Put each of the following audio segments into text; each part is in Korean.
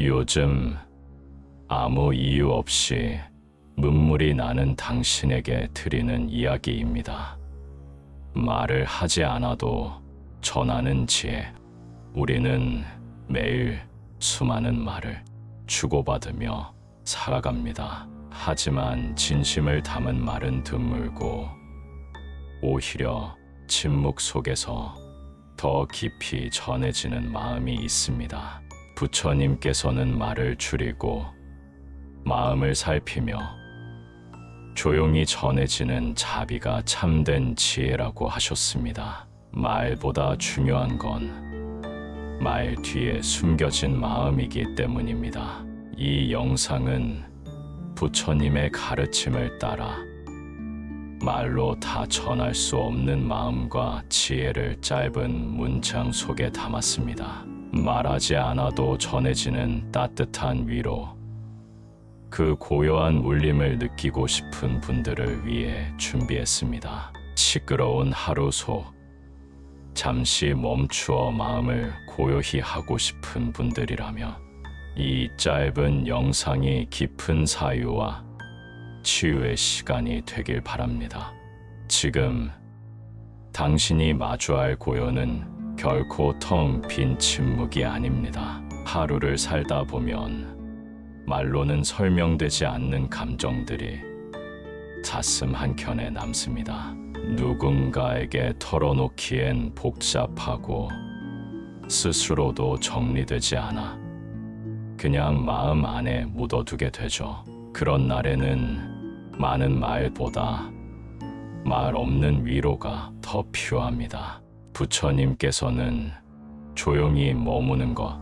요즘 아무 이유 없이 눈물이 나는 당신에게 드리는 이야기입니다. 말을 하지 않아도 전하는 지혜. 우리는 매일 수많은 말을 주고받으며 살아갑니다. 하지만 진심을 담은 말은 드물고 오히려 침묵 속에서 더 깊이 전해지는 마음이 있습니다. 부처님께서는 말을 줄이고 마음을 살피며 조용히 전해지는 자비가 참된 지혜라고 하셨습니다. 말보다 중요한 건 말 뒤에 숨겨진 마음이기 때문입니다. 이 영상은 부처님의 가르침을 따라 말로 다 전할 수 없는 마음과 지혜를 짧은 문장 속에 담았습니다. 말하지 않아도 전해지는 따뜻한 위로. 그 고요한 울림을 느끼고 싶은 분들을 위해 준비했습니다. 시끄러운 하루 속 잠시 멈추어 마음을 고요히 하고 싶은 분들이라면 이 짧은 영상이 깊은 사유와 치유의 시간이 되길 바랍니다. 지금 당신이 마주할 고요는 결코 텅 빈 침묵이 아닙니다. 하루를 살다 보면 말로는 설명되지 않는 감정들이 가슴 한켠에 남습니다. 누군가에게 털어놓기엔 복잡하고 스스로도 정리되지 않아 그냥 마음 안에 묻어두게 되죠. 그런 날에는 많은 말보다 말 없는 위로가 더 필요합니다. 부처님께서는 조용히 머무는 것,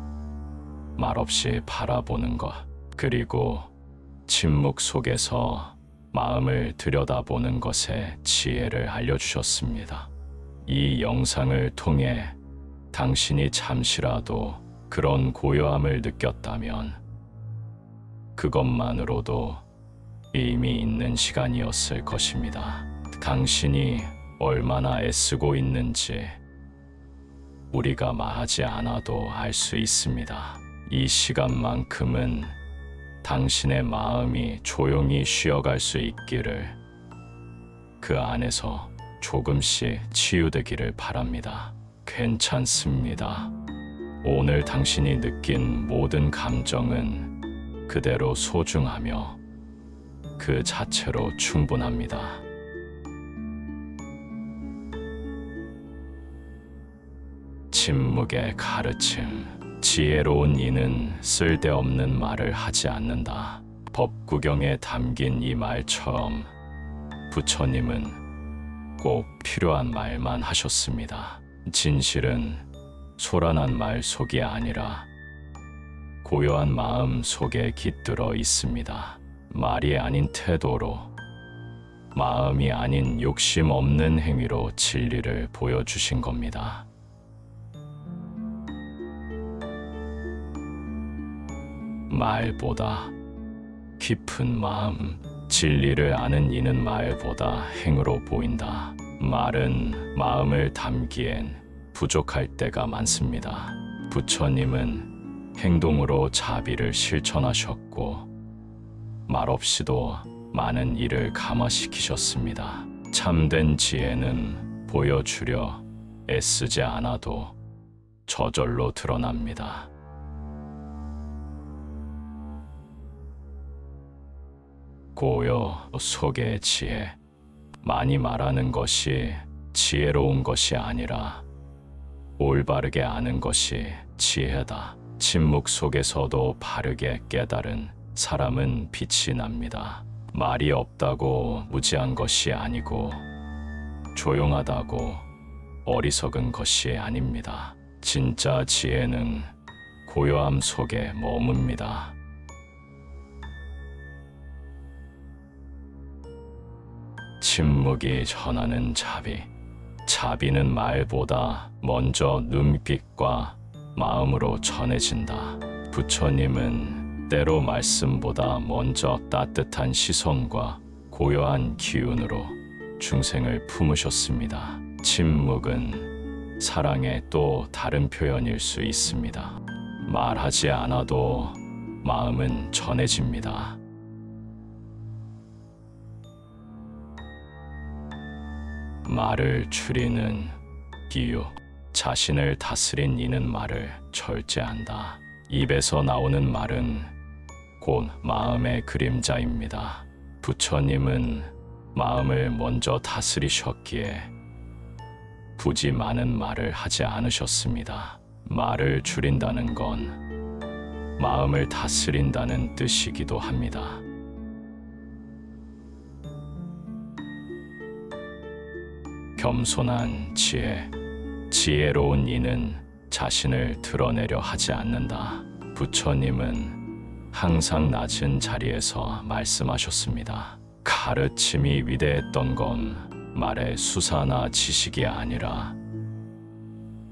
말없이 바라보는 것, 그리고 침묵 속에서 마음을 들여다보는 것에 지혜를 알려주셨습니다. 이 영상을 통해 당신이 잠시라도 그런 고요함을 느꼈다면 그것만으로도 의미 있는 시간이었을 것입니다. 당신이 얼마나 애쓰고 있는지 우리가 말하지 않아도 알 수 있습니다. 이 시간만큼은 당신의 마음이 조용히 쉬어갈 수 있기를, 그 안에서 조금씩 치유되기를 바랍니다. 괜찮습니다. 오늘 당신이 느낀 모든 감정은 그대로 소중하며 그 자체로 충분합니다. 침묵의 가르침. 지혜로운 이는 쓸데없는 말을 하지 않는다. 법구경에 담긴 이 말처럼 부처님은 꼭 필요한 말만 하셨습니다. 진실은 소란한 말 속이 아니라 고요한 마음 속에 깃들어 있습니다. 말이 아닌 태도로, 마음이 아닌 욕심 없는 행위로 진리를 보여주신 겁니다. 말보다 깊은 마음. 진리를 아는 이는 말보다 행으로 보인다. 말은 마음을 담기엔 부족할 때가 많습니다. 부처님은 행동으로 자비를 실천하셨고 말없이도 많은 일을 감화시키셨습니다. 참된 지혜는 보여주려 애쓰지 않아도 저절로 드러납니다. 고요 속의 지혜. 많이 말하는 것이 지혜로운 것이 아니라 올바르게 아는 것이 지혜다. 침묵 속에서도 바르게 깨달은 사람은 빛이 납니다. 말이 없다고 무지한 것이 아니고 조용하다고 어리석은 것이 아닙니다. 진짜 지혜는 고요함 속에 머뭅니다. 침묵이 전하는 자비. 자비는 말보다 먼저 눈빛과 마음으로 전해진다. 부처님은 때로 말씀보다 먼저 따뜻한 시선과 고요한 기운으로 중생을 품으셨습니다. 침묵은 사랑의 또 다른 표현일 수 있습니다. 말하지 않아도 마음은 전해집니다. 말을 줄이는 이유. 자신을 다스린 이는 말을 절제한다. 입에서 나오는 말은 곧 마음의 그림자입니다. 부처님은 마음을 먼저 다스리셨기에 굳이 많은 말을 하지 않으셨습니다. 말을 줄인다는 건 마음을 다스린다는 뜻이기도 합니다. 겸손한 지혜. 지혜로운 이는 자신을 드러내려 하지 않는다. 부처님은 항상 낮은 자리에서 말씀하셨습니다. 가르침이 위대했던 건 말의 수사나 지식이 아니라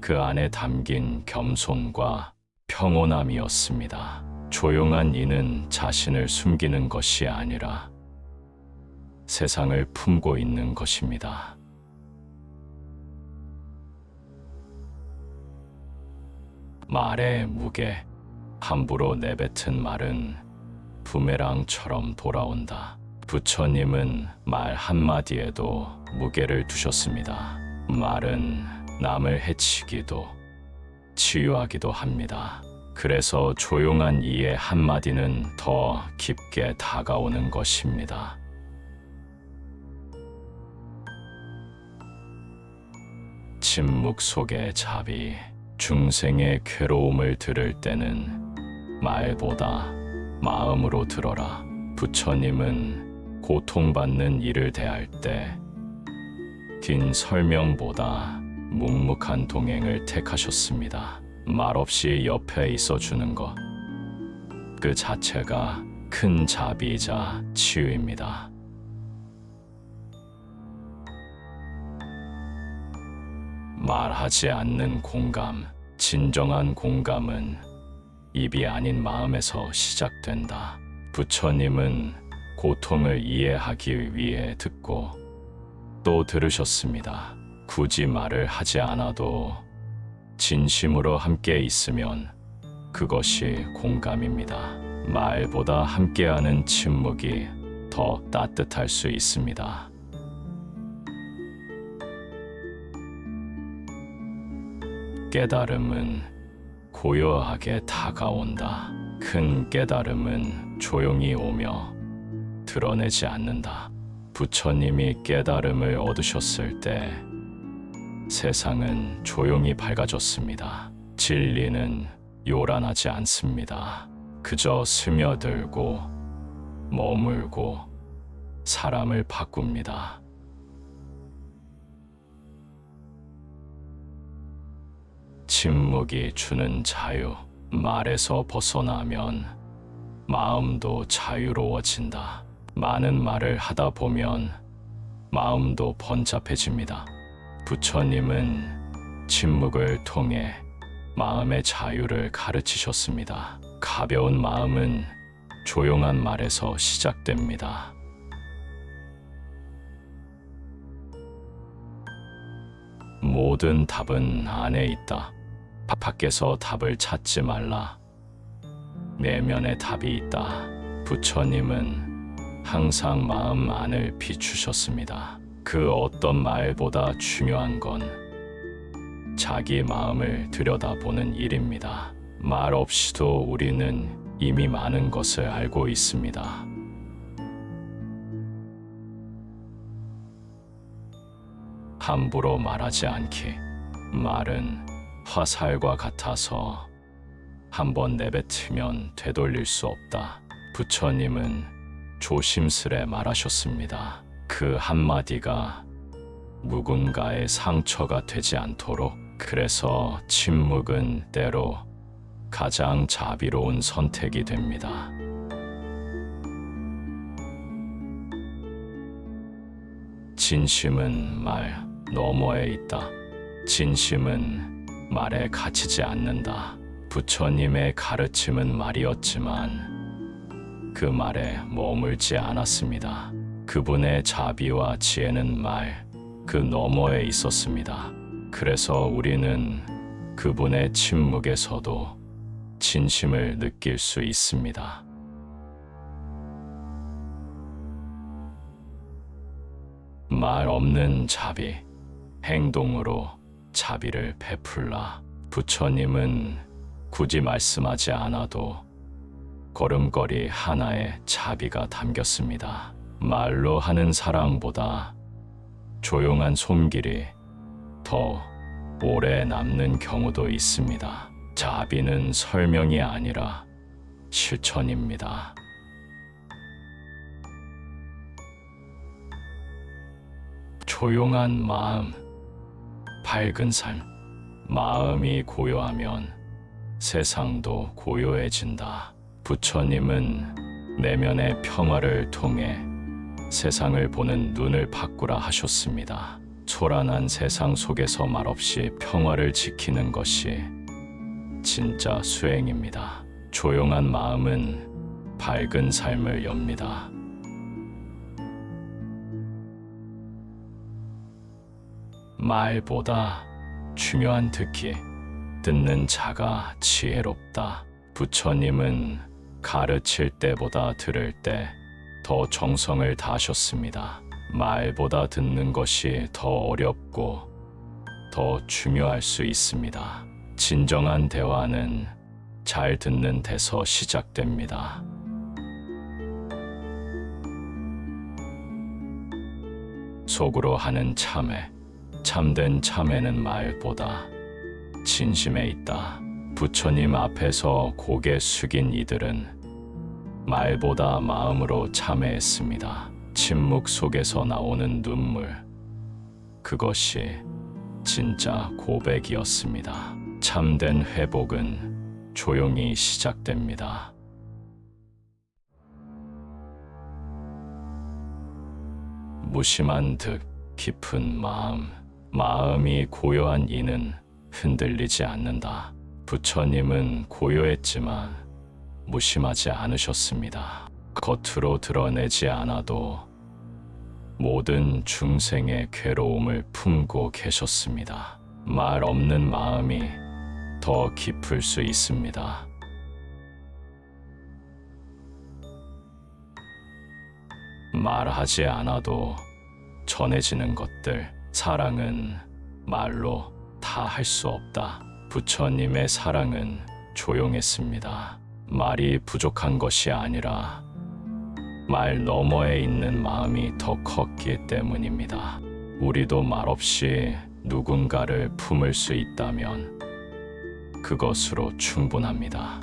그 안에 담긴 겸손과 평온함이었습니다. 조용한 이는 자신을 숨기는 것이 아니라 세상을 품고 있는 것입니다. 말의 무게. 함부로 내뱉은 말은 부메랑처럼 돌아온다. 부처님은 말 한마디에도 무게를 두셨습니다. 말은 남을 해치기도 치유하기도 합니다. 그래서 조용한 이의 한마디는 더 깊게 다가오는 것입니다. 침묵 속의 자비. 중생의 괴로움을 들을 때는 말보다 마음으로 들어라. 부처님은 고통받는 이를 대할 때 긴 설명보다 묵묵한 동행을 택하셨습니다. 말없이 옆에 있어주는 것, 그 자체가 큰 자비이자 치유입니다. 말하지 않는 공감. 진정한 공감은 입이 아닌 마음에서 시작된다. 부처님은 고통을 이해하기 위해 듣고 또 들으셨습니다. 굳이 말을 하지 않아도 진심으로 함께 있으면 그것이 공감입니다. 말보다 함께하는 침묵이 더 따뜻할 수 있습니다. 깨달음은 고요하게 다가온다. 큰 깨달음은 조용히 오며 드러내지 않는다. 부처님이 깨달음을 얻으셨을 때 세상은 조용히 밝아졌습니다. 진리는 요란하지 않습니다. 그저 스며들고 머물고 사람을 바꿉니다. 침묵이 주는 자유. 말에서 벗어나면 마음도 자유로워진다. 많은 말을 하다 보면 마음도 번잡해집니다. 부처님은 침묵을 통해 마음의 자유를 가르치셨습니다. 가벼운 마음은 조용한 말에서 시작됩니다. 모든 답은 안에 있다. 밖에서 답을 찾지 말라. 내면에 답이 있다. 부처님은 항상 마음 안을 비추셨습니다. 그 어떤 말보다 중요한 건 자기 마음을 들여다보는 일입니다. 말 없이도 우리는 이미 많은 것을 알고 있습니다. 함부로 말하지 않기. 말은 화살과 같아서 한번 내뱉으면 되돌릴 수 없다. 부처님은 조심스레 말하셨습니다. 그 한마디가 누군가의 상처가 되지 않도록. 그래서 침묵은 때로 가장 자비로운 선택이 됩니다. 진심은 말 너머에 있다. 진심은 말에 갇히지 않는다. 부처님의 가르침은 말이었지만 그 말에 머물지 않았습니다. 그분의 자비와 지혜는 말 그 너머에 있었습니다. 그래서 우리는 그분의 침묵에서도 진심을 느낄 수 있습니다. 말 없는 자비, 행동으로 자비를 베풀라. 부처님은 굳이 말씀하지 않아도 걸음걸이 하나에 자비가 담겼습니다. 말로 하는 사랑보다 조용한 손길이 더 오래 남는 경우도 있습니다. 자비는 설명이 아니라 실천입니다. 조용한 마음, 밝은 삶. 마음이 고요하면 세상도 고요해진다. 부처님은 내면의 평화를 통해 세상을 보는 눈을 바꾸라 하셨습니다. 초란한 세상 속에서 말없이 평화를 지키는 것이 진짜 수행입니다. 조용한 마음은 밝은 삶을 엽니다. 말보다 중요한 듣기, 듣는 자가 지혜롭다. 부처님은 가르칠 때보다 들을 때 더 정성을 다하셨습니다. 말보다 듣는 것이 더 어렵고 더 중요할 수 있습니다. 진정한 대화는 잘 듣는 데서 시작됩니다. 속으로 하는 참회, 참된 참회는 말보다 진심에 있다. 부처님 앞에서 고개 숙인 이들은 말보다 마음으로 참회했습니다. 침묵 속에서 나오는 눈물, 그것이 진짜 고백이었습니다. 참된 회복은 조용히 시작됩니다. 무심한 득, 깊은 마음. 마음이 고요한 이는 흔들리지 않는다. 부처님은 고요했지만 무심하지 않으셨습니다. 겉으로 드러내지 않아도 모든 중생의 괴로움을 품고 계셨습니다. 말 없는 마음이 더 깊을 수 있습니다. 말하지 않아도 전해지는 것들, 사랑은 말로 다 할 수 없다. 부처님의 사랑은 조용했습니다. 말이 부족한 것이 아니라 말 너머에 있는 마음이 더 컸기 때문입니다. 우리도 말없이 누군가를 품을 수 있다면 그것으로 충분합니다.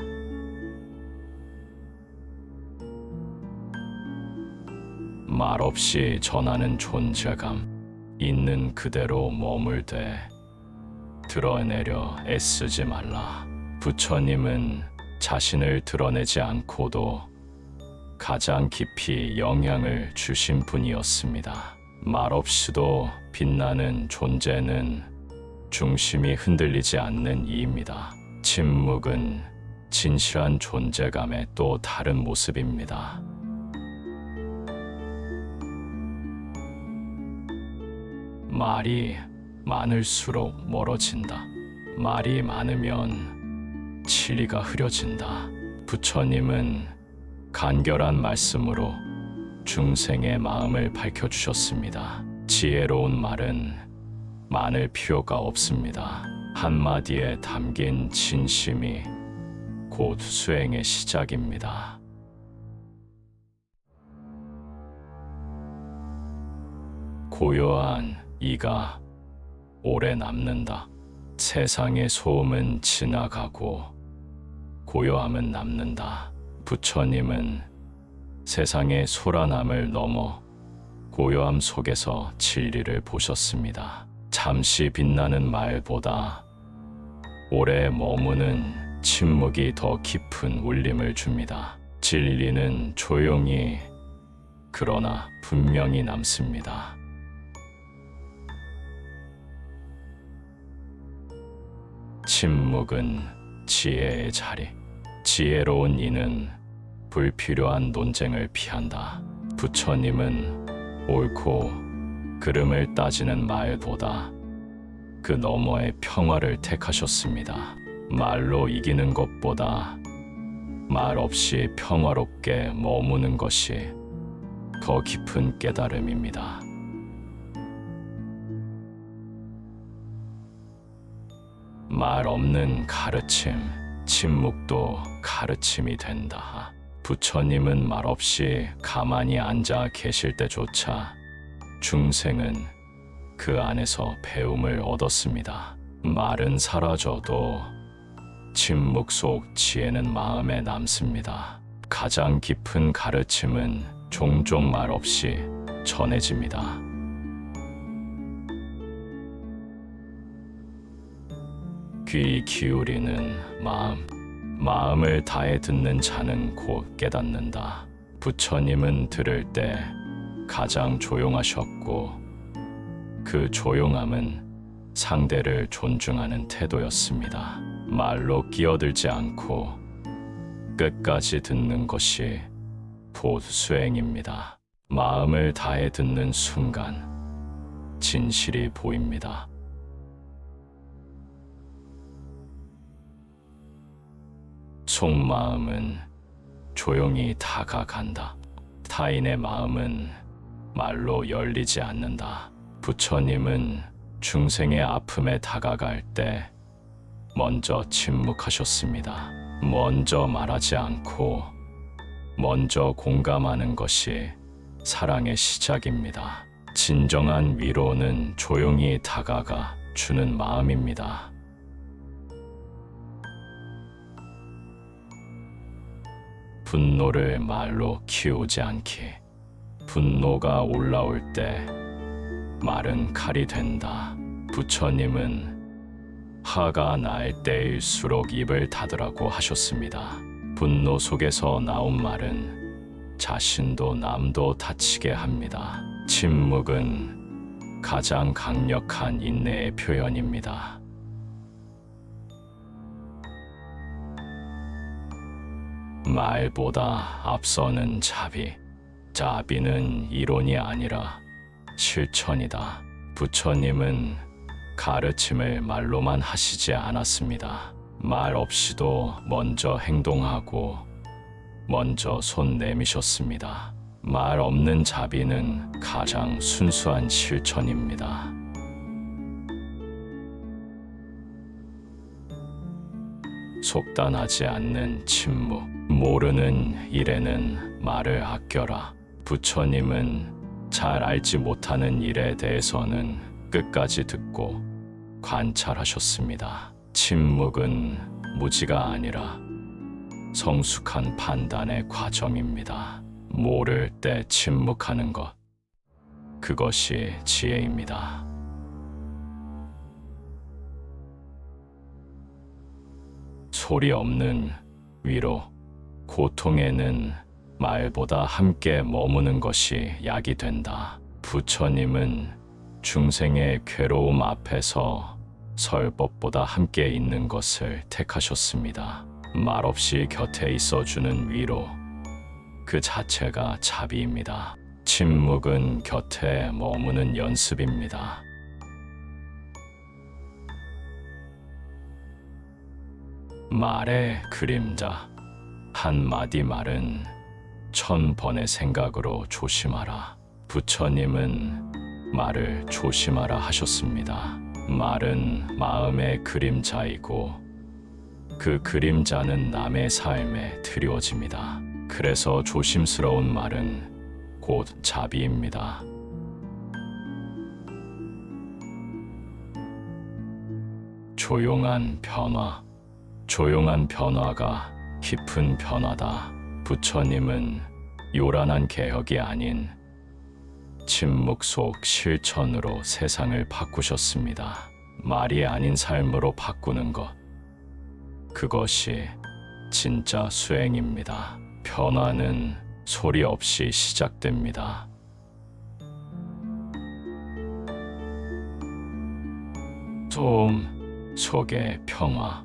말없이 전하는 존재감, 있는 그대로 머물되 드러내려 애쓰지 말라. 부처님은 자신을 드러내지 않고도 가장 깊이 영향을 주신 분이었습니다. 말없이도 빛나는 존재는 중심이 흔들리지 않는 이입니다. 침묵은 진실한 존재감의 또 다른 모습입니다. 말이 많을수록 멀어진다. 말이 많으면 진리가 흐려진다. 부처님은 간결한 말씀으로 중생의 마음을 밝혀주셨습니다. 지혜로운 말은 많을 필요가 없습니다. 한마디에 담긴 진심이 곧 수행의 시작입니다. 고요한 이가 오래 남는다. 세상의 소음은 지나가고 고요함은 남는다. 부처님은 세상의 소란함을 넘어 고요함 속에서 진리를 보셨습니다. 잠시 빛나는 말보다 오래 머무는 침묵이 더 깊은 울림을 줍니다. 진리는 조용히 그러나 분명히 남습니다. 침묵은 지혜의 자리. 지혜로운 이는 불필요한 논쟁을 피한다. 부처님은 옳고 그름을 따지는 말보다 그 너머의 평화를 택하셨습니다. 말로 이기는 것보다 말 없이 평화롭게 머무는 것이 더 깊은 깨달음입니다. 말 없는 가르침, 침묵도 가르침이 된다. 부처님은 말없이 가만히 앉아 계실 때조차 중생은 그 안에서 배움을 얻었습니다. 말은 사라져도 침묵 속 지혜는 마음에 남습니다. 가장 깊은 가르침은 종종 말 없이 전해집니다. 귀 기울이는 마음을 다해 듣는 자는 곧 깨닫는다. 부처님은 들을 때 가장 조용하셨고 그 조용함은 상대를 존중하는 태도였습니다. 말로 끼어들지 않고 끝까지 듣는 것이 곧 수행입니다. 마음을 다해 듣는 순간 진실이 보입니다. 속마음은 조용히 다가간다. 타인의 마음은 말로 열리지 않는다. 부처님은 중생의 아픔에 다가갈 때 먼저 침묵하셨습니다. 먼저 말하지 않고 먼저 공감하는 것이 사랑의 시작입니다. 진정한 위로는 조용히 다가가 주는 마음입니다. 분노를 말로 키우지 않기. 분노가 올라올 때 말은 칼이 된다. 부처님은 화가 날 때일수록 입을 닫으라고 하셨습니다. 분노 속에서 나온 말은 자신도 남도 다치게 합니다. 침묵은 가장 강력한 인내의 표현입니다. 말보다 앞서는 자비. 자비는 이론이 아니라 실천이다. 부처님은 가르침을 말로만 하시지 않았습니다. 말 없이도 먼저 행동하고 먼저 손 내미셨습니다. 말 없는 자비는 가장 순수한 실천입니다. 속단하지 않는 침묵. 모르는 일에는 말을 아껴라. 부처님은 잘 알지 못하는 일에 대해서는 끝까지 듣고 관찰하셨습니다. 침묵은 무지가 아니라 성숙한 판단의 과정입니다. 모를 때 침묵하는 것, 그것이 지혜입니다. 소리 없는 위로. 고통에는 말보다 함께 머무는 것이 약이 된다. 부처님은 중생의 괴로움 앞에서 설법보다 함께 있는 것을 택하셨습니다. 말없이 곁에 있어주는 위로, 그 자체가 자비입니다. 침묵은 곁에 머무는 연습입니다. 말의 그림자. 한마디 말은 1000번의 생각으로 조심하라. 부처님은 말을 조심하라 하셨습니다. 말은 마음의 그림자이고 그 그림자는 남의 삶에 드리워집니다. 그래서 조심스러운 말은 곧 자비입니다. 조용한 변화. 조용한 변화가 깊은 변화다. 부처님은 요란한 개혁이 아닌 침묵 속 실천으로 세상을 바꾸셨습니다. 말이 아닌 삶으로 바꾸는 것, 그것이 진짜 수행입니다. 변화는 소리 없이 시작됩니다. 소음 속의 평화.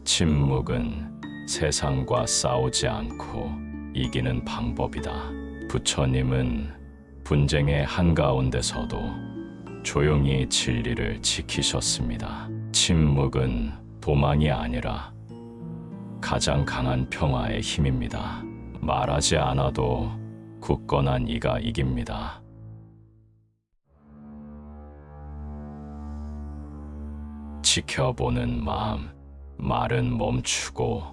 침묵은 세상과 싸우지 않고 이기는 방법이다. 부처님은 분쟁의 한가운데서도 조용히 진리를 지키셨습니다. 침묵은 도망이 아니라 가장 강한 평화의 힘입니다. 말하지 않아도 굳건한 이가 이깁니다. 지켜보는 마음, 말은 멈추고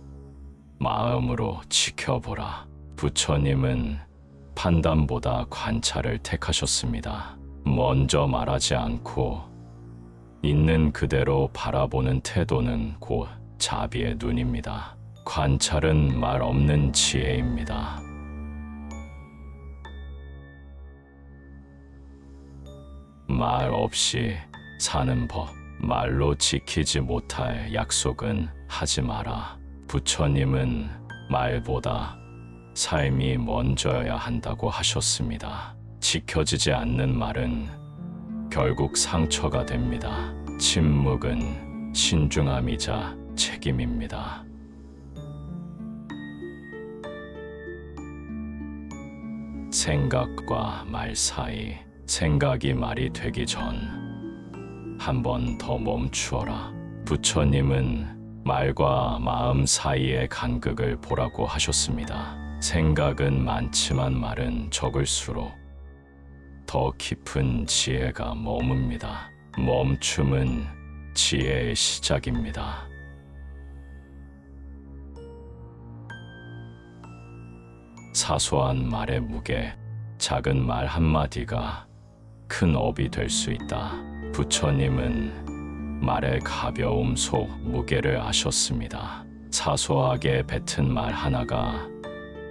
마음으로 지켜보라. 부처님은 판단보다 관찰을 택하셨습니다. 먼저 말하지 않고 있는 그대로 바라보는 태도는 곧 자비의 눈입니다. 관찰은 말 없는 지혜입니다. 말 없이 사는 법, 말로 지키지 못할 약속은 하지 마라. 부처님은 말보다 삶이 먼저여야 한다고 하셨습니다. 지켜지지 않는 말은 결국 상처가 됩니다. 침묵은 신중함이자 책임입니다. 생각과 말 사이, 생각이 말이 되기 전 한 번 더 멈추어라. 부처님은 말과 마음 사이의 간극을 보라고 하셨습니다. 생각은 많지만 말은 적을수록 더 깊은 지혜가 머뭅니다. 멈춤은 지혜의 시작입니다. 사소한 말의 무게, 작은 말 한마디가 큰 업이 될 수 있다. 부처님은 말의 가벼움 속 무게를 아셨습니다. 사소하게 뱉은 말 하나가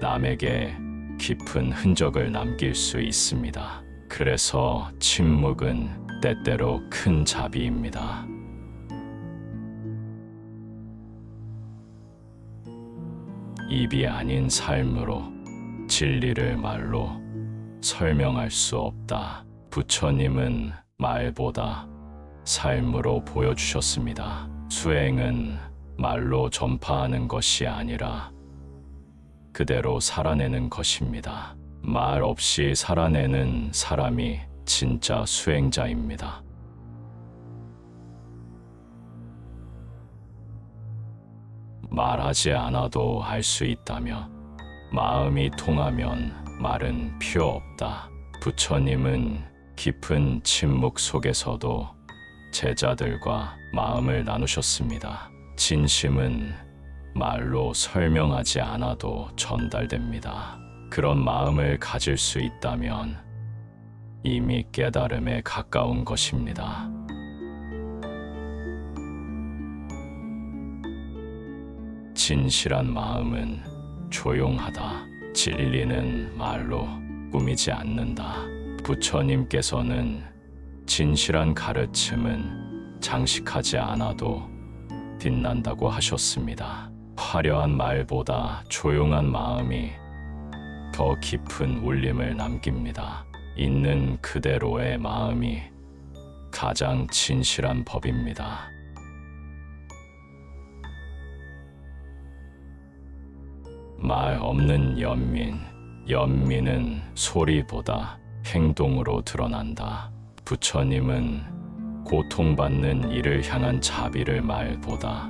남에게 깊은 흔적을 남길 수 있습니다. 그래서 침묵은 때때로 큰 자비입니다. 입이 아닌 삶으로 진리를 말로 설명할 수 없다. 부처님은 말보다 삶으로 보여주셨습니다. 수행은 말로 전파하는 것이 아니라 그대로 살아내는 것입니다. 말 없이 살아내는 사람이 진짜 수행자입니다. 말하지 않아도 알 수 있다며 마음이 통하면 말은 필요 없다. 부처님은 깊은 침묵 속에서도 제자들과 마음을 나누셨습니다. 진심은 말로 설명하지 않아도 전달됩니다. 그런 마음을 가질 수 있다면 이미 깨달음에 가까운 것입니다. 진실한 마음은 조용하다. 진리는 말로 꾸미지 않는다. 부처님께서는 진실한 가르침은 장식하지 않아도 빛난다고 하셨습니다. 화려한 말보다 조용한 마음이 더 깊은 울림을 남깁니다. 있는 그대로의 마음이 가장 진실한 법입니다. 말 없는 연민, 연민은 소리보다 행동으로 드러난다. 부처님은 고통받는 이를 향한 자비를 말보다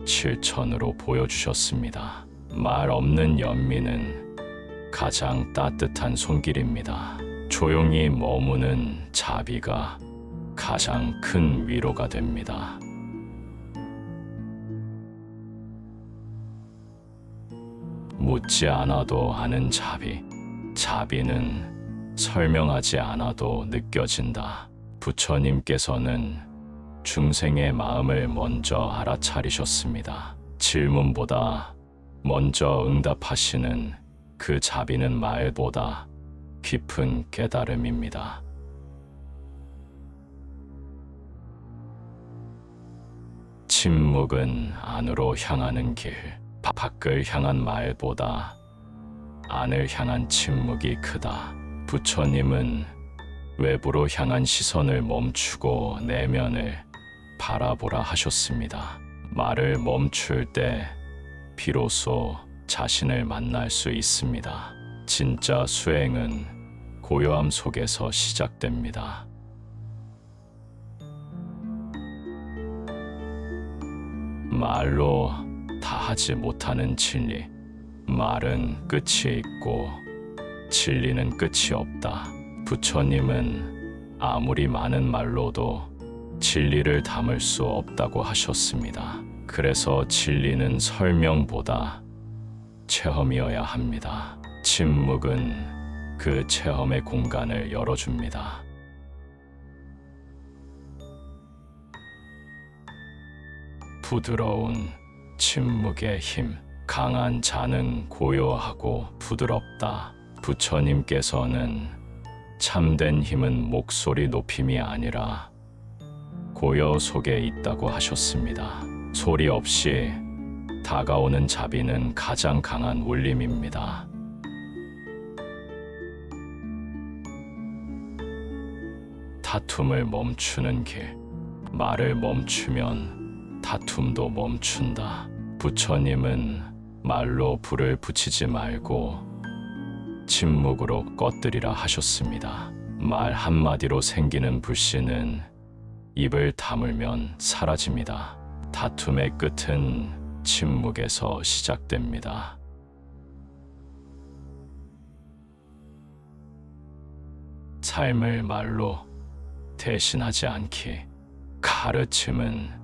실천으로 보여주셨습니다. 말 없는 연민은 가장 따뜻한 손길입니다. 조용히 머무는 자비가 가장 큰 위로가 됩니다. 묻지 않아도 아는 자비. 자비는 설명하지 않아도 느껴진다. 부처님께서는 중생의 마음을 먼저 알아차리셨습니다. 질문보다 먼저 응답하시는 그 자비는 말보다 깊은 깨달음입니다. 침묵은 안으로 향하는 길. 밖을 향한 말보다 안을 향한 침묵이 크다. 부처님은 외부로 향한 시선을 멈추고 내면을 바라보라 하셨습니다. 말을 멈출 때 비로소 자신을 만날 수 있습니다. 진짜 수행은 고요함 속에서 시작됩니다. 말로 다 하지 못하는 진리. 말은 끝이 있고 진리는 끝이 없다. 부처님은 아무리 많은 말로도 진리를 담을 수 없다고 하셨습니다. 그래서 진리는 설명보다 체험이어야 합니다. 침묵은 그 체험의 공간을 열어줍니다. 부드러운 침묵의 힘. 강한 자는 고요하고 부드럽다. 부처님께서는 참된 힘은 목소리 높임이 아니라 고요 속에 있다고 하셨습니다. 소리 없이 다가오는 자비는 가장 강한 울림입니다. 다툼을 멈추는 길. 말을 멈추면 다툼도 멈춘다. 부처님은 말로 불을 붙이지 말고 침묵으로 꺼뜨리라 하셨습니다. 말 한마디로 생기는 불씨는 입을 다물면 사라집니다. 다툼의 끝은 침묵에서 시작됩니다. 삶을 말로 대신하지 않기. 가르침은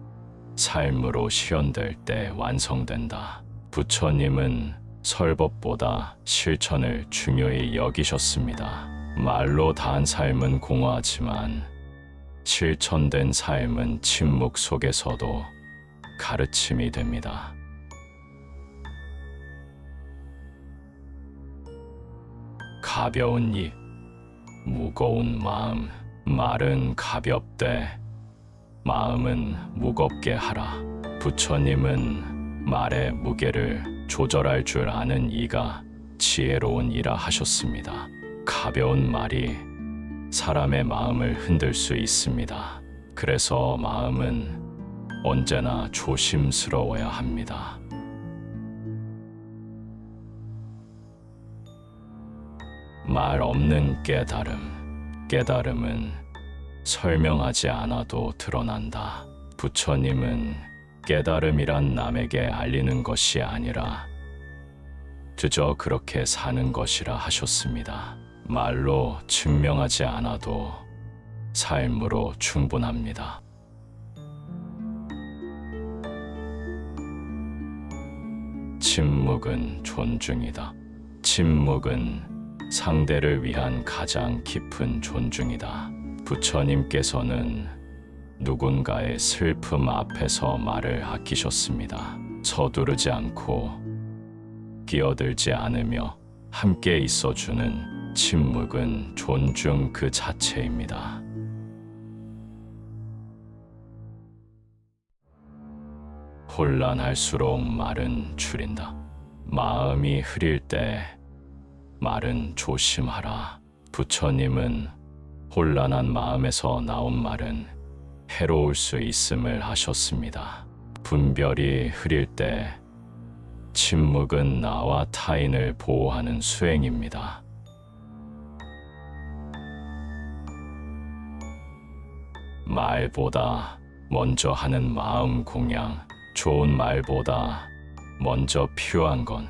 삶으로 실현될 때 완성된다. 부처님은 설법보다 실천을 중요히 여기셨습니다. 말로 다한 삶은 공허하지만 실천된 삶은 침묵 속에서도 가르침이 됩니다. 가벼운 입, 무거운 마음. 말은 가볍되 마음은 무겁게 하라. 부처님은 말의 무게를 조절할 줄 아는 이가 지혜로운 이라 하셨습니다. 가벼운 말이 사람의 마음을 흔들 수 있습니다. 그래서 마음은 언제나 조심스러워야 합니다. 말 없는 깨달음. 깨달음은 설명하지 않아도 드러난다. 부처님은 깨달음이란 남에게 알리는 것이 아니라 그저 그렇게 사는 것이라 하셨습니다. 말로 증명하지 않아도 삶으로 충분합니다. 침묵은 존중이다. 침묵은 상대를 위한 가장 깊은 존중이다. 부처님께서는 누군가의 슬픔 앞에서 말을 아끼셨습니다. 서두르지 않고 끼어들지 않으며 함께 있어주는 침묵은 존중 그 자체입니다. 혼란할수록 말은 줄인다. 마음이 흐릴 때 말은 조심하라. 부처님은 혼란한 마음에서 나온 말은 해로울 수 있음을 하셨습니다. 분별이 흐릴 때 침묵은 나와 타인을 보호하는 수행입니다. 말보다 먼저 하는 마음 공양. 좋은 말보다 먼저 필요한 건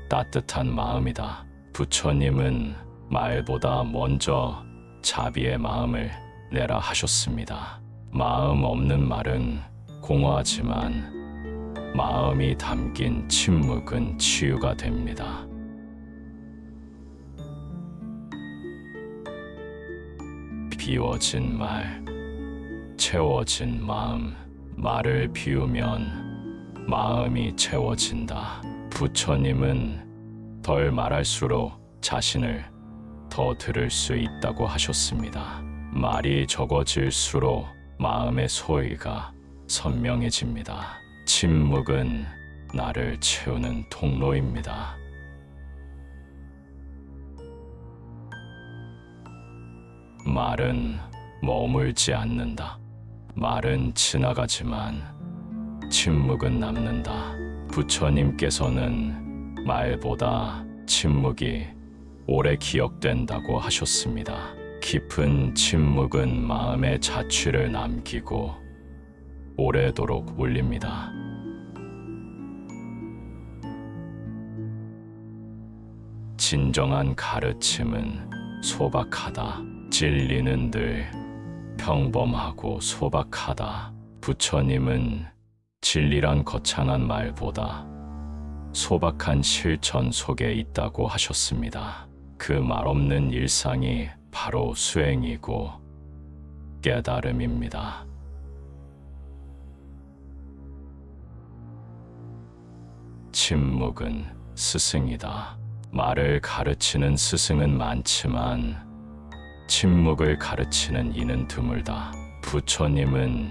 따뜻한 마음이다. 부처님은 말보다 먼저 자비의 마음을 내라 하셨습니다. 마음 없는 말은 공허하지만 마음이 담긴 침묵은 치유가 됩니다. 비워진 말, 채워진 마음. 말을 비우면 마음이 채워진다. 부처님은 덜 말할수록 자신을 더 들을 수 있다고 하셨습니다. 말이 적어질수록 마음의 소리가 선명해집니다. 침묵은 나를 채우는 통로입니다. 말은 머물지 않는다. 말은 지나가지만 침묵은 남는다. 부처님께서는 말보다 침묵이 오래 기억된다고 하셨습니다. 깊은 침묵은 마음의 자취를 남기고 오래도록 울립니다. 진정한 가르침은 소박하다. 진리는 늘 평범하고 소박하다. 부처님은 진리란 거창한 말보다 소박한 실천 속에 있다고 하셨습니다. 그 말 없는 일상이 바로 수행이고 깨달음입니다. 침묵은 스승이다. 말을 가르치는 스승은 많지만 침묵을 가르치는 이는 드물다. 부처님은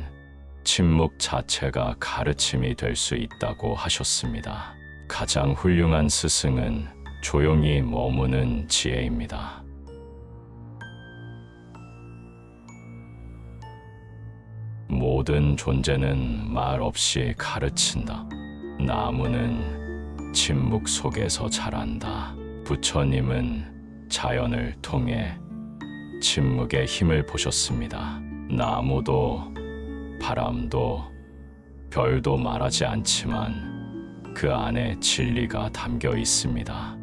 침묵 자체가 가르침이 될 수 있다고 하셨습니다. 가장 훌륭한 스승은 조용히 머무는 지혜입니다. 모든 존재는 말 없이 가르친다. 나무는 침묵 속에서 자란다. 부처님은 자연을 통해 침묵의 힘을 보셨습니다. 나무도 바람도 별도 말하지 않지만 그 안에 진리가 담겨 있습니다.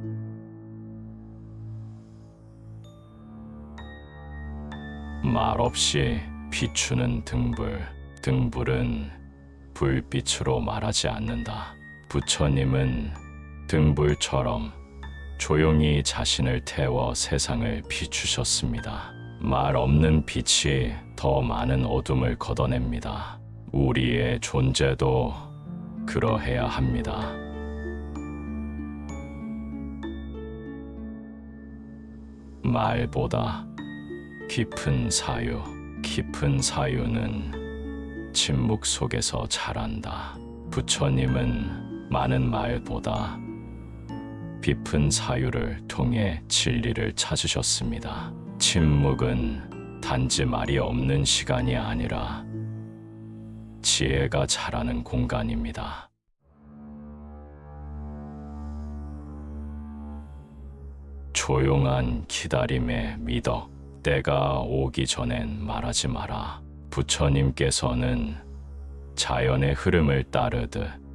말 없이 비추는 등불, 등불은 불빛으로 말하지 않는다. 부처님은 등불처럼 조용히 자신을 태워 세상을 비추셨습니다. 말 없는 빛이 더 많은 어둠을 걷어냅니다. 우리의 존재도 그러해야 합니다. 말보다 깊은 사유, 깊은 사유는 침묵 속에서 자란다. 부처님은 많은 말보다 깊은 사유를 통해 진리를 찾으셨습니다. 침묵은 단지 말이 없는 시간이 아니라 지혜가 자라는 공간입니다. 조용한 기다림의 미덕. 때가 오기 전엔 말하지 마라. 부처님께서는 자연의 흐름을 따르듯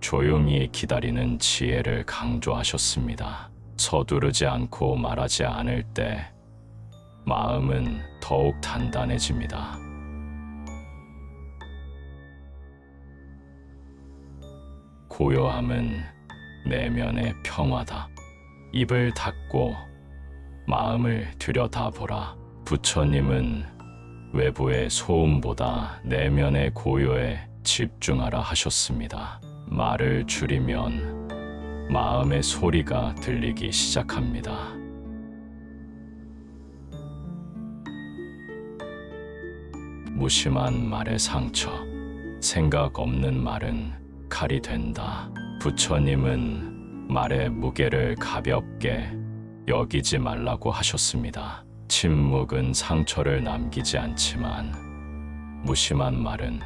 조용히 기다리는 지혜를 강조하셨습니다. 서두르지 않고 말하지 않을 때 마음은 더욱 단단해집니다. 고요함은 내면의 평화다. 입을 닫고 마음을 들여다보라. 부처님은 외부의 소음보다 내면의 고요에 집중하라 하셨습니다. 말을 줄이면 마음의 소리가 들리기 시작합니다. 무심한 말의 상처, 생각 없는 말은 칼이 된다. 부처님은 말의 무게를 가볍게 여기지 말라고 하셨습니다. 침묵은 상처를 남기지 않지만 무심한 말은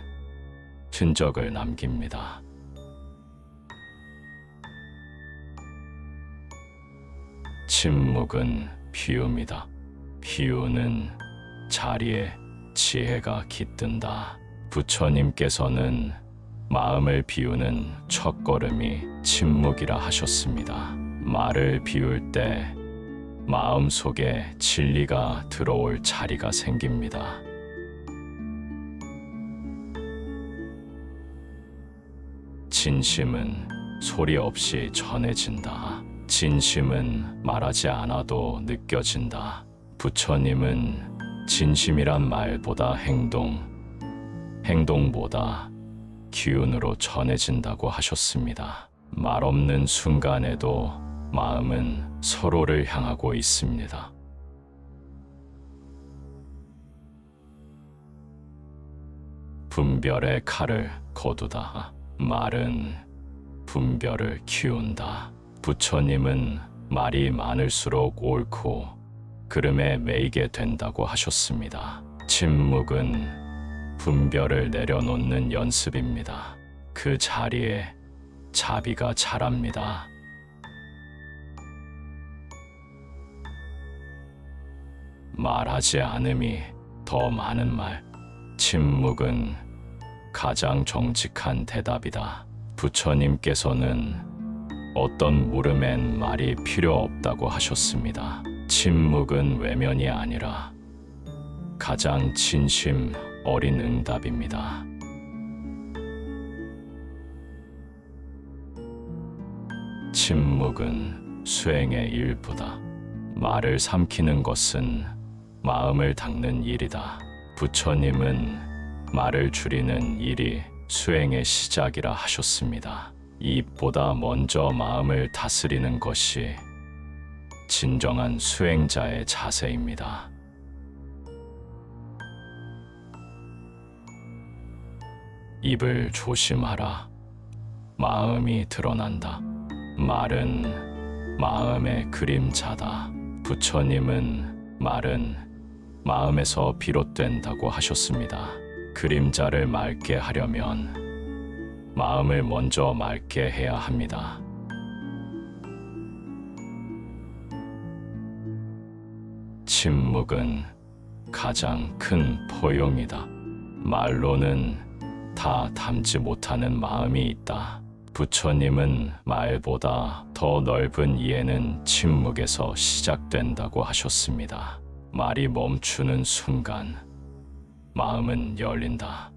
흔적을 남깁니다. 침묵은 비움이다. 비우는 자리에 지혜가 깃든다. 부처님께서는 마음을 비우는 첫걸음이 침묵이라 하셨습니다. 말을 비울 때 마음 속에 진리가 들어올 자리가 생깁니다. 진심은 소리 없이 전해진다. 진심은 말하지 않아도 느껴진다. 부처님은 진심이란 말보다 행동보다 기운으로 전해진다고 하셨습니다. 말 없는 순간에도 마음은 서로를 향하고 있습니다. 분별의 칼을 거두다. 말은 분별을 키운다. 부처님은 말이 많을수록 옳고 그름에 매이게 된다고 하셨습니다. 침묵은 분별을 내려놓는 연습입니다. 그 자리에 자비가 자랍니다. 말하지 않음이 더 많은 말. 침묵은 가장 정직한 대답이다. 부처님께서는 어떤 물음엔 말이 필요 없다고 하셨습니다. 침묵은 외면이 아니라 가장 진심 어린 응답입니다. 침묵은 수행의 일부다. 말을 삼키는 것은 마음을 닦는 일이다. 부처님은 말을 줄이는 일이 수행의 시작이라 하셨습니다. 입보다 먼저 마음을 다스리는 것이 진정한 수행자의 자세입니다. 입을 조심하라. 마음이 드러난다. 말은 마음의 그림자다. 부처님은 말은 마음에서 비롯된다고 하셨습니다. 그림자를 맑게 하려면 마음을 먼저 맑게 해야 합니다. 침묵은 가장 큰 포용이다. 말로는 다 담지 못하는 마음이 있다. 부처님은 말보다 더 넓은 이해는 침묵에서 시작된다고 하셨습니다. 말이 멈추는 순간 마음은 열린다.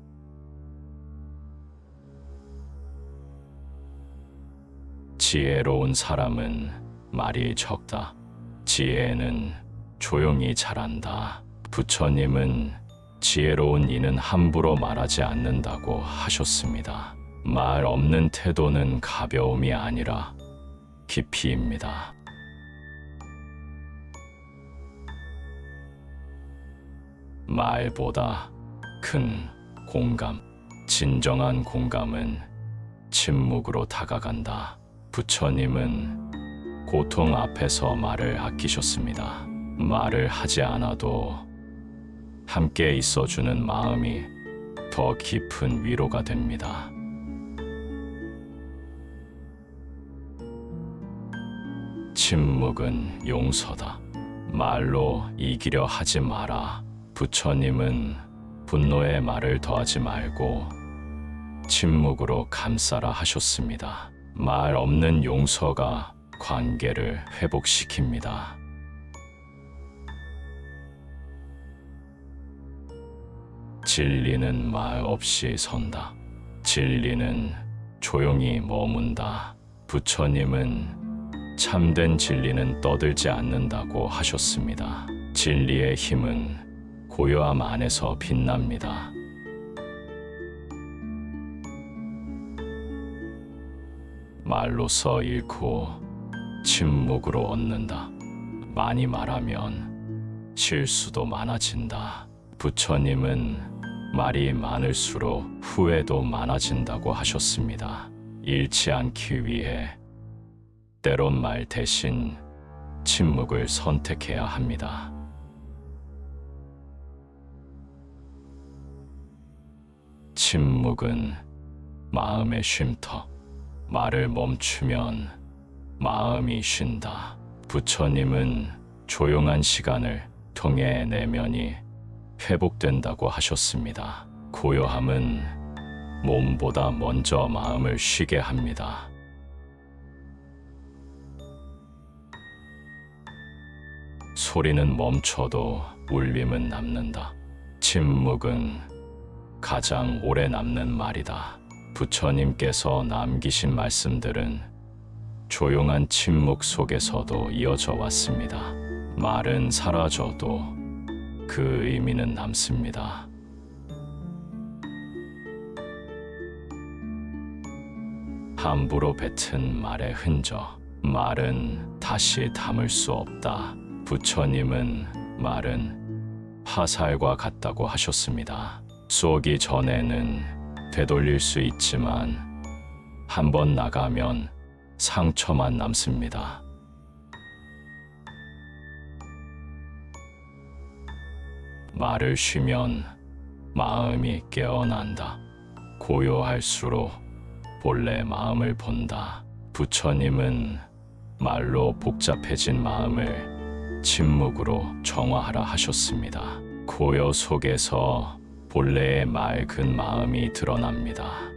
지혜로운 사람은 말이 적다. 지혜는 조용히 자란다. 부처님은 지혜로운 이는 함부로 말하지 않는다고 하셨습니다. 말 없는 태도는 가벼움이 아니라 깊이입니다. 말보다 큰 공감, 진정한 공감은 침묵으로 다가간다. 부처님은 고통 앞에서 말을 아끼셨습니다. 말을 하지 않아도 함께 있어주는 마음이 더 깊은 위로가 됩니다. 침묵은 용서다. 말로 이기려 하지 마라. 부처님은 분노에 말을 더하지 말고 침묵으로 감싸라 하셨습니다. 말 없는 용서가 관계를 회복시킵니다. 진리는 말 없이 선다. 진리는 조용히 머문다. 부처님은 참된 진리는 떠들지 않는다고 하셨습니다. 진리의 힘은 고요함 안에서 빛납니다. 말로써 잃고 침묵으로 얻는다. 많이 말하면 실수도 많아진다. 부처님은 말이 많을수록 후회도 많아진다고 하셨습니다. 잃지 않기 위해 때론 말 대신 침묵을 선택해야 합니다. 침묵은 마음의 쉼터. 말을 멈추면 마음이 쉰다. 부처님은 조용한 시간을 통해 내면이 회복된다고 하셨습니다. 고요함은 몸보다 먼저 마음을 쉬게 합니다. 소리는 멈춰도 울림은 남는다. 침묵은 가장 오래 남는 말이다. 부처님께서 남기신 말씀들은 조용한 침묵 속에서도 이어져 왔습니다. 말은 사라져도 그 의미는 남습니다. 함부로 뱉은 말의 흔적. 말은 다시 담을 수 없다. 부처님은 말은 화살과 같다고 하셨습니다. 쏘기 전에는 되돌릴 수 있지만 한번 나가면 상처만 남습니다. 말을 쉬면 마음이 깨어난다. 고요할수록 본래 마음을 본다. 부처님은 말로 복잡해진 마음을 침묵으로 정화하라 하셨습니다. 고요 속에서 본래의 맑은 마음이 드러납니다.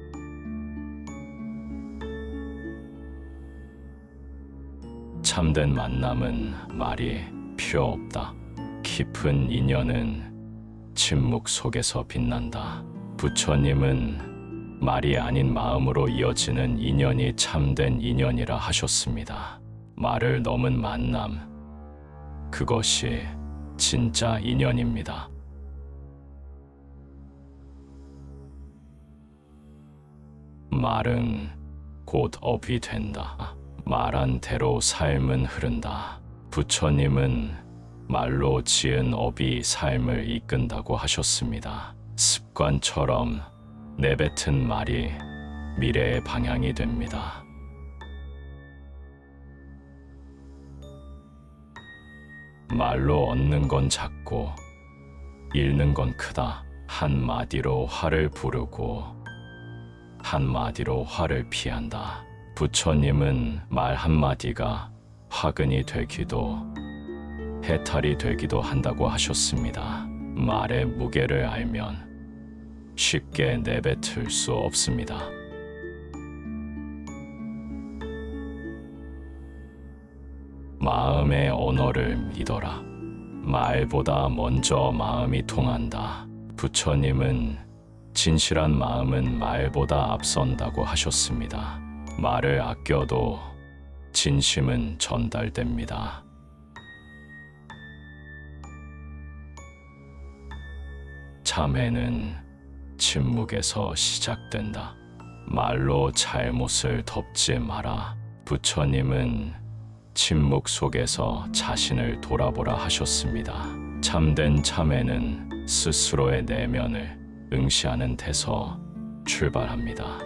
참된 만남은 말이 필요 없다. 깊은 인연은 침묵 속에서 빛난다. 부처님은 말이 아닌 마음으로 이어지는 인연이 참된 인연이라 하셨습니다. 말을 넘은 만남, 그것이 진짜 인연입니다. 말은 곧 업이 된다. 말한 대로 삶은 흐른다. 부처님은 말로 지은 업이 삶을 이끈다고 하셨습니다. 습관처럼 내뱉은 말이 미래의 방향이 됩니다. 말로 얻는 건 작고 잃는 건 크다. 한마디로 화를 부르고 한마디로 화를 피한다. 부처님은 말 한마디가 화근이 되기도 해탈이 되기도 한다고 하셨습니다. 말의 무게를 알면 쉽게 내뱉을 수 없습니다. 마음의 언어를 믿어라. 말보다 먼저 마음이 통한다. 부처님은 진실한 마음은 말보다 앞선다고 하셨습니다. 말을 아껴도 진심은 전달됩니다. 참회는 침묵에서 시작된다. 말로 잘못을 덮지 마라. 부처님은 침묵 속에서 자신을 돌아보라 하셨습니다. 참된 참회는 스스로의 내면을 응시하는 데서 출발합니다.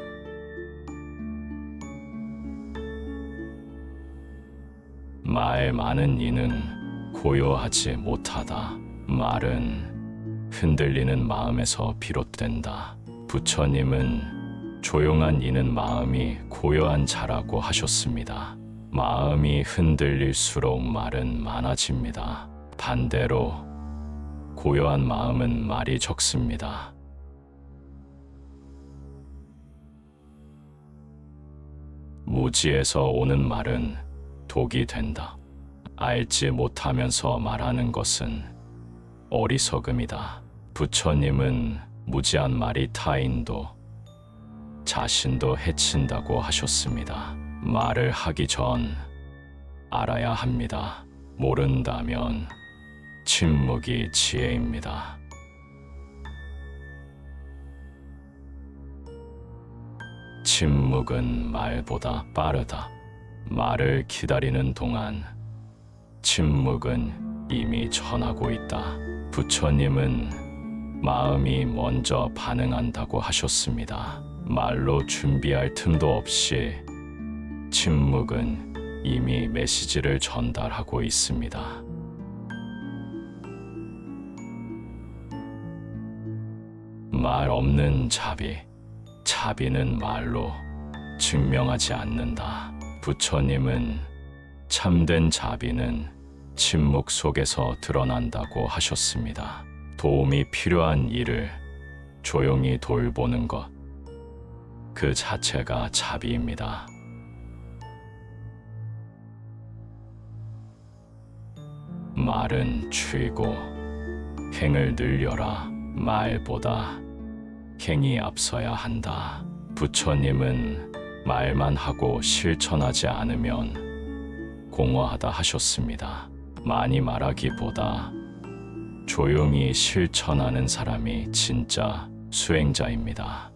말 많은 이는 고요하지 못하다. 말은 흔들리는 마음에서 비롯된다. 부처님은 조용한 이는 마음이 고요한 자라고 하셨습니다. 마음이 흔들릴수록 말은 많아집니다. 반대로 고요한 마음은 말이 적습니다. 무지에서 오는 말은 독이 된다. 알지 못하면서 말하는 것은 어리석음이다. 부처님은 무지한 말이 타인도 자신도 해친다고 하셨습니다. 말을 하기 전 알아야 합니다. 모른다면 침묵이 지혜입니다. 침묵은 말보다 빠르다. 말을 기다리는 동안 침묵은 이미 전하고 있다. 부처님은 마음이 먼저 반응한다고 하셨습니다. 말로 준비할 틈도 없이 침묵은 이미 메시지를 전달하고 있습니다. 말 없는 자비, 자비는 말로 증명하지 않는다. 부처님은 참된 자비는 침묵 속에서 드러난다고 하셨습니다. 도움이 필요한 일을 조용히 돌보는 것, 그 자체가 자비입니다. 말은 줄이고 행을 늘려라. 말보다 행이 앞서야 한다. 부처님은 말만 하고 실천하지 않으면 공허하다 하셨습니다. 많이 말하기보다 조용히 실천하는 사람이 진짜 수행자입니다.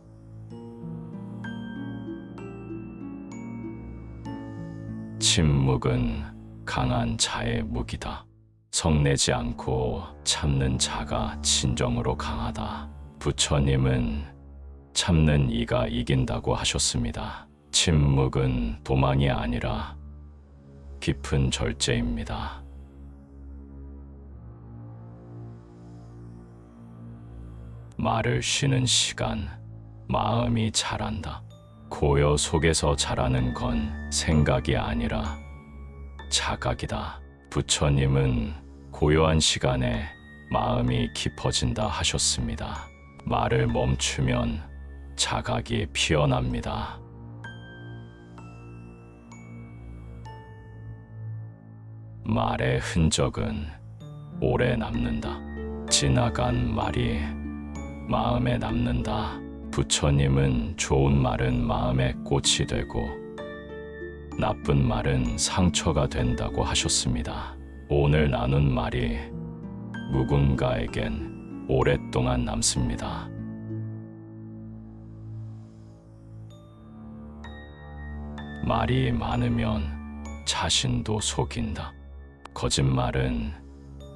침묵은 강한 자의 무기다. 성내지 않고 참는 자가 진정으로 강하다. 부처님은 참는 이가 이긴다고 하셨습니다. 침묵은 도망이 아니라 깊은 절제입니다. 말을 쉬는 시간, 마음이 자란다. 고요 속에서 자라는 건 생각이 아니라 자각이다. 부처님은 고요한 시간에 마음이 깊어진다 하셨습니다. 말을 멈추면 자각이 피어납니다. 말의 흔적은 오래 남는다. 지나간 말이 마음에 남는다. 부처님은 좋은 말은 마음에 꽃이 되고 나쁜 말은 상처가 된다고 하셨습니다. 오늘 나눈 말이 누군가에겐 오랫동안 남습니다. 말이 많으면 자신도 속인다. 거짓말은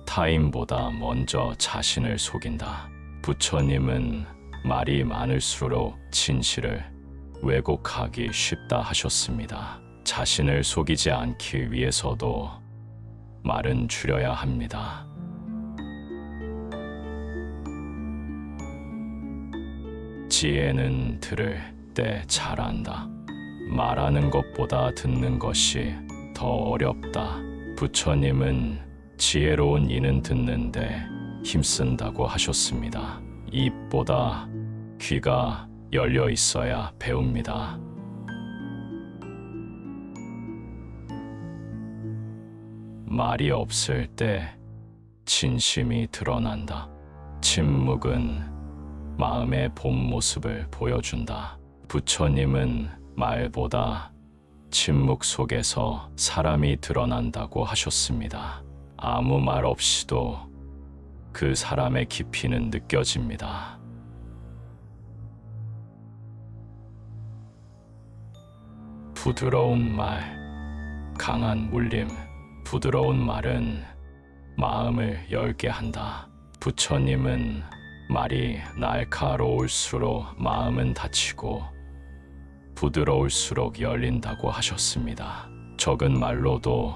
타인보다 먼저 자신을 속인다. 부처님은 말이 많을수록 진실을 왜곡하기 쉽다 하셨습니다. 자신을 속이지 않기 위해서도 말은 줄여야 합니다. 지혜는 들을 때 잘한다. 말하는 것보다 듣는 것이 더 어렵다. 부처님은 지혜로운 이는 듣는데 힘쓴다고 하셨습니다. 입보다 귀가 열려 있어야 배웁니다. 말이 없을 때 진심이 드러난다. 침묵은 마음의 본 모습을 보여준다. 부처님은 말보다 침묵 속에서 사람이 드러난다고 하셨습니다. 아무 말 없이도 그 사람의 깊이는 느껴집니다. 부드러운 말, 강한 울림. 부드러운 말은 마음을 열게 한다. 부처님은 말이 날카로울수록 마음은 닫히고 부드러울수록 열린다고 하셨습니다. 적은 말로도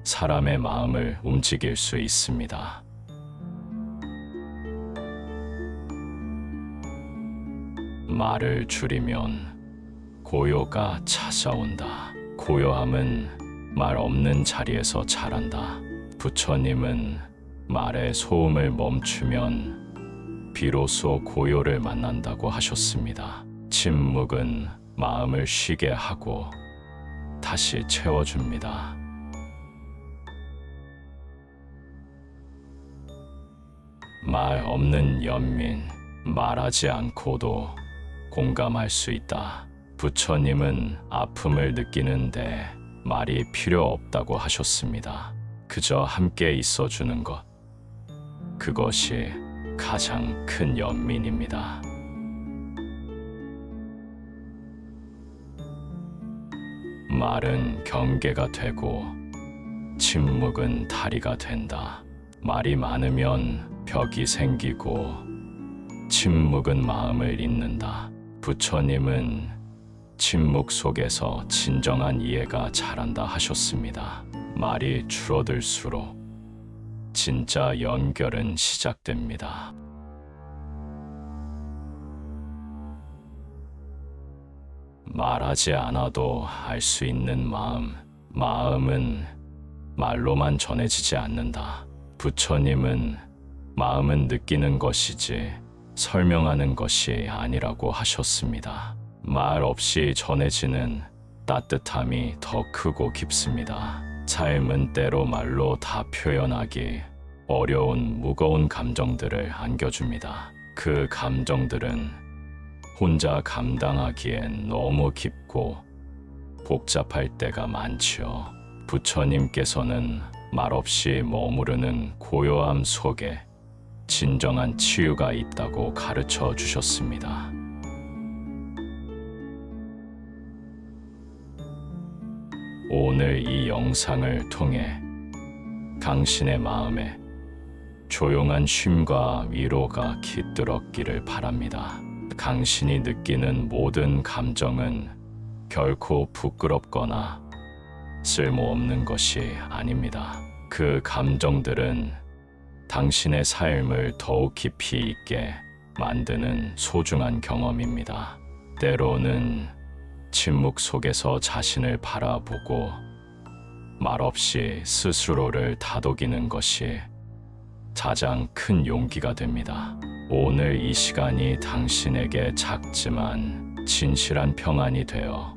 사람의 마음을 움직일 수 있습니다. 말을 줄이면 고요가 찾아온다. 고요함은 말 없는 자리에서 자란다. 부처님은 말의 소음을 멈추면 비로소 고요를 만난다고 하셨습니다. 침묵은 마음을 쉬게 하고 다시 채워줍니다. 말 없는 연민, 말하지 않고도 공감할 수 있다. 부처님은 아픔을 느끼는데 말이 필요 없다고 하셨습니다. 그저 함께 있어주는 것, 그것이 가장 큰 연민입니다. 말은 경계가 되고 침묵은 다리가 된다. 말이 많으면 벽이 생기고 침묵은 마음을 잇는다. 부처님은 침묵 속에서 진정한 이해가 자란다 하셨습니다. 말이 줄어들수록 진짜 연결은 시작됩니다. 말하지 않아도 알 수 있는 마음, 마음은 말로만 전해지지 않는다. 부처님은 마음은 느끼는 것이지 설명하는 것이 아니라고 하셨습니다. 말 없이 전해지는 따뜻함이 더 크고 깊습니다. 삶은 때로 말로 다 표현하기 어려운 무거운 감정들을 안겨줍니다. 그 감정들은 혼자 감당하기엔 너무 깊고 복잡할 때가 많지요. 부처님께서는 말없이 머무르는 고요함 속에 진정한 치유가 있다고 가르쳐 주셨습니다. 오늘 이 영상을 통해 당신의 마음에 조용한 쉼과 위로가 깃들었기를 바랍니다. 당신이 느끼는 모든 감정은 결코 부끄럽거나 쓸모없는 것이 아닙니다. 그 감정들은 당신의 삶을 더욱 깊이 있게 만드는 소중한 경험입니다. 때로는 침묵 속에서 자신을 바라보고 말없이 스스로를 다독이는 것이 가장 큰 용기가 됩니다. 오늘 이 시간이 당신에게 작지만 진실한 평안이 되어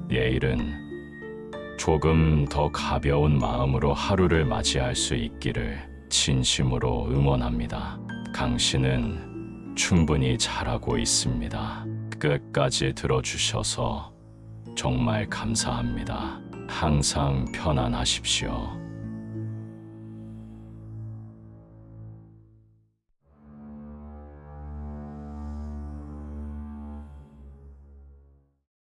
내일은 조금 더 가벼운 마음으로 하루를 맞이할 수 있기를 진심으로 응원합니다. 강 씨는 충분히 잘하고 있습니다. 끝까지 들어주셔서 정말 감사합니다. 항상 편안하십시오.